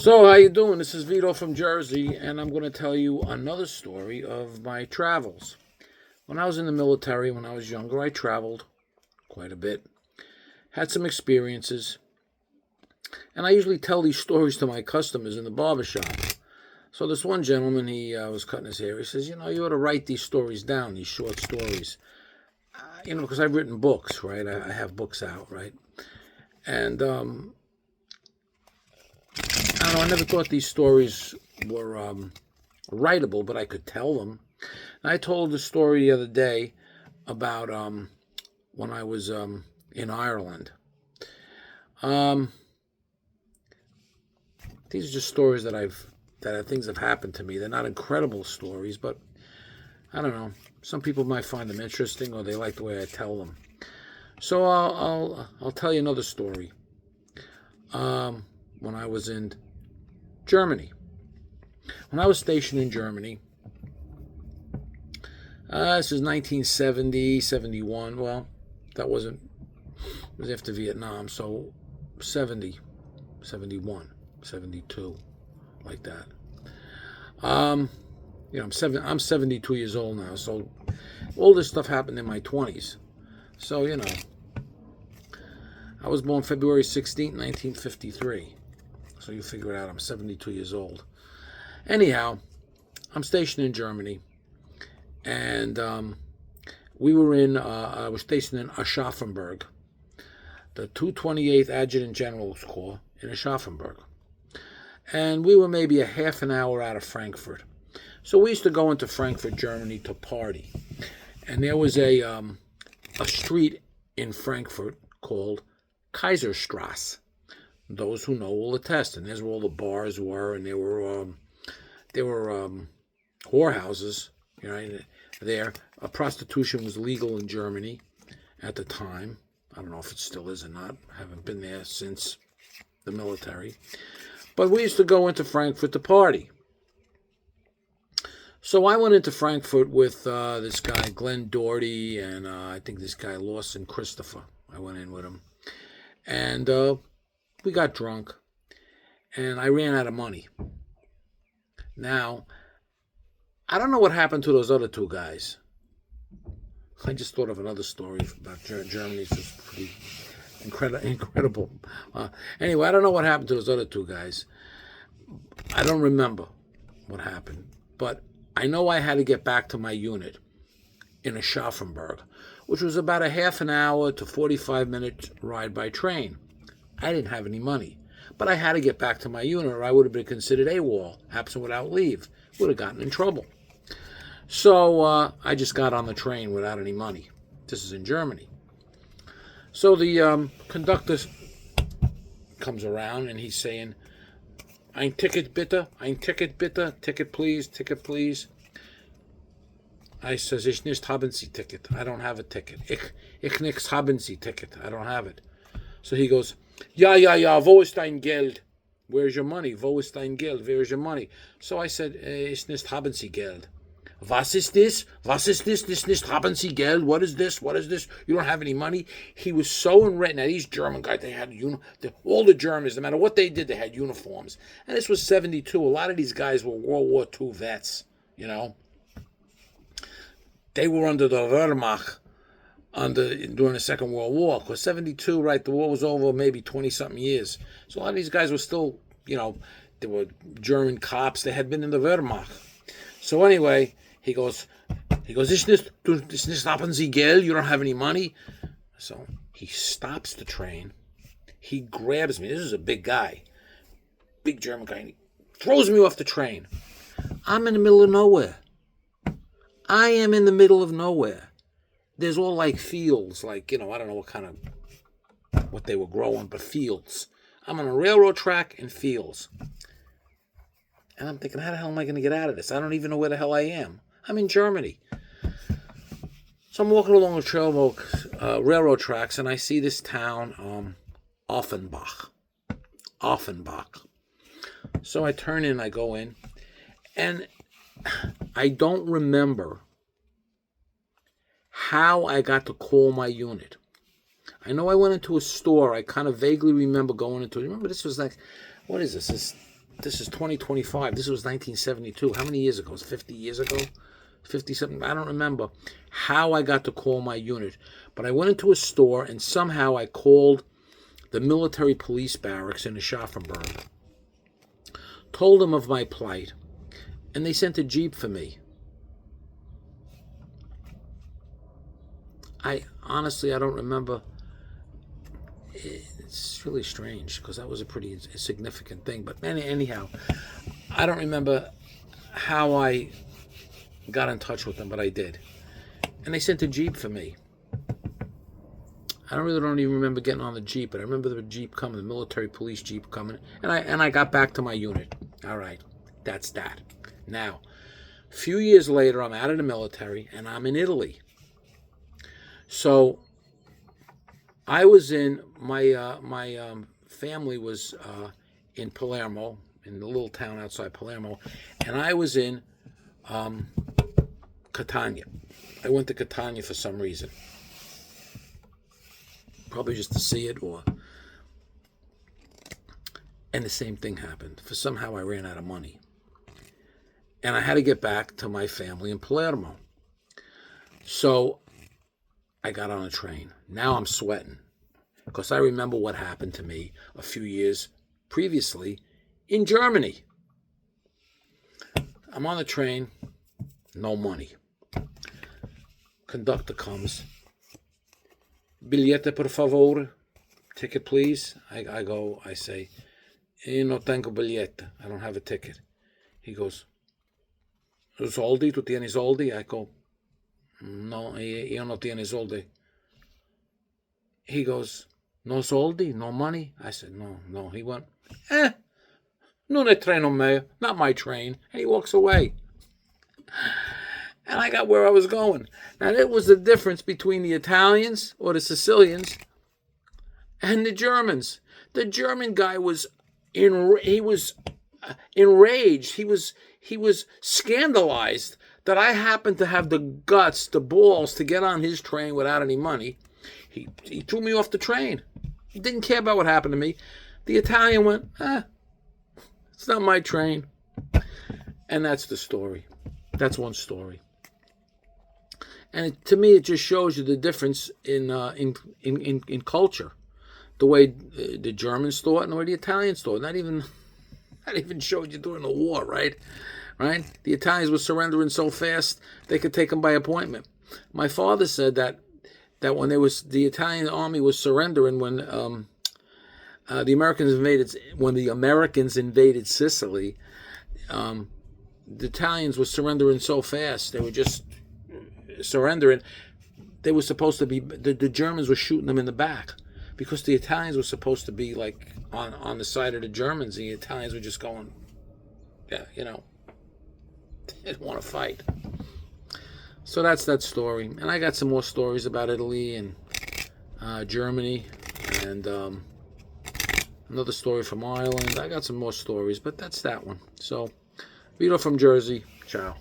So, how you doing? This is Vito from Jersey, and I'm going to tell you another story of my travels. When I was in the military, when I was younger, I traveled quite a bit, had some experiences, and I usually tell these stories to my customers in the barbershop. So this one gentleman, he was cutting his hair. He says, you ought to write these stories down, these short stories. Because I've written books, right? I have books out, right? And I don't know, I never thought these stories were writable, but I could tell them. And I told the story the other day about when I was in Ireland. These are just stories that things have happened to me. They're not incredible stories, but I don't know. Some people might find them interesting, or they like the way I tell them. So I'll tell you another story. When I was in Germany. When I was stationed in Germany, this was 1970, 71. Well, that wasn't, it was after Vietnam, so 70, 71, 72, like that. I'm 72 years old now, so all this stuff happened in my 20s. So, I was born February 16th, 1953. So you figure it out, I'm 72 years old. Anyhow, I'm stationed in Germany, and I was stationed in Aschaffenburg, the 228th Adjutant General's Corps in Aschaffenburg. And we were maybe a half an hour out of Frankfurt. So we used to go into Frankfurt, Germany to party. And there was a street in Frankfurt called Kaiserstrasse. Those who know will attest, and there's where all the bars were, and there were whorehouses, there. Prostitution was legal in Germany at the time. I don't know if it still is or not. I haven't been there since the military. But we used to go into Frankfurt to party. So I went into Frankfurt with this guy, Glenn Doherty, and I think this guy, Lawson Christopher. I went in with him. And we got drunk, and I ran out of money. Now, I don't know what happened to those other two guys. I just thought of another story about Germany. It's just pretty incredible. Anyway, I don't know what happened to those other two guys. I don't remember what happened, but I know I had to get back to my unit in Aschaffenburg, which was about a half an hour to 45-minute ride by train. I didn't have any money, but I had to get back to my unit, or I would have been considered AWOL, absent without leave. Would have gotten in trouble. So I just got on the train without any money. This is in Germany. So the conductor comes around, and he's saying, "Ein Ticket bitte, ein Ticket bitte, ticket please, ticket please." I says, "Ich nicht haben Sie Ticket. I don't have a ticket. Ich nicht haben Sie Ticket. I don't have it." So he goes, Ja, wo ist dein Geld? Where's your money? Wo ist dein Geld? Where's your money? So I said, Ich nicht haben Sie Geld. Was ist this? Was ist this? This nicht haben Sie Geld? What is this? What is this? You don't have any money? He was so enraged. Now, these German guys, they had, all the Germans, no matter what they did, they had uniforms. And this was 72. A lot of these guys were World War II vets, They were under the Wehrmacht during the Second World War. Because 72, right, the war was over maybe 20-something years. So a lot of these guys were still, they were German cops. They had been in the Wehrmacht. So anyway, he goes, "Ist nicht haben Sie Geld? You don't have any money?" So he stops the train. He grabs me. This is a big guy. Big German guy. And he throws me off the train. I'm in the middle of nowhere. I am in the middle of nowhere. There's all like fields, like, I don't know what they were growing, but fields. I'm on a railroad track and fields. And I'm thinking, how the hell am I going to get out of this? I don't even know where the hell I am. I'm in Germany. So I'm walking along the railroad tracks, and I see this town, Offenbach. So I turn in, I go in, and I don't remember how I got to call my unit. I know I went into a store. I kind of vaguely remember going into it. Remember, this was like, what is this? This this is 2025. This was 1972. How many years ago? It was 50 years ago? 50 something? I don't remember how I got to call my unit. But I went into a store and somehow I called the military police barracks in Aschaffenburg. Told them of my plight. And they sent a Jeep for me. Honestly, I don't remember. It's really strange because that was a pretty significant thing. But anyhow, I don't remember how I got in touch with them, but I did. And they sent a Jeep for me. I don't even remember getting on the Jeep, but I remember the Jeep coming, the military police Jeep coming, and I got back to my unit. All right, that's that. Now, a few years later, I'm out of the military, and I'm in Italy. So I was in my family was in Palermo, in the little town outside Palermo, and I was in Catania. I went to Catania for some reason, probably just to see it, and the same thing happened. For somehow I ran out of money, and I had to get back to my family in Palermo. So I got on a train. Now I'm sweating because I remember what happened to me a few years previously in Germany. I'm on the train, no money. Conductor comes. Bigliette per favore, ticket please. I say, io non tengo bigliette, I don't have a ticket. He goes, soldi, tu tieni soldi? I go, no, io non tieni soldi. He goes, no soldi, no money? I said, no. He went, non è treno mio, not my train. And he walks away. And I got where I was going. Now, it was the difference between the Italians or the Sicilians and the Germans. The German guy was enraged. He was scandalized that I happened to have the guts, the balls to get on his train without any money. He threw me off the train. He didn't care about what happened to me. The Italian went, it's not my train. And that's the story. That's one story. And to me, it just shows you the difference in culture, the way the Germans thought and the way the Italians thought. Not even showed you during the war, right? Right? The Italians were surrendering so fast they could take them by appointment. My father said that when the Italian army was surrendering when the Americans invaded Sicily, the Italians were surrendering so fast. They were just surrendering. They were supposed to be, the Germans were shooting them in the back because the Italians were supposed to be like on the side of the Germans, and the Italians were just going, they didn't want to fight. So that's that story. And I got some more stories about Italy and Germany, and another story from Ireland. I got some more stories, but that's that one. So, Vito from Jersey. Ciao.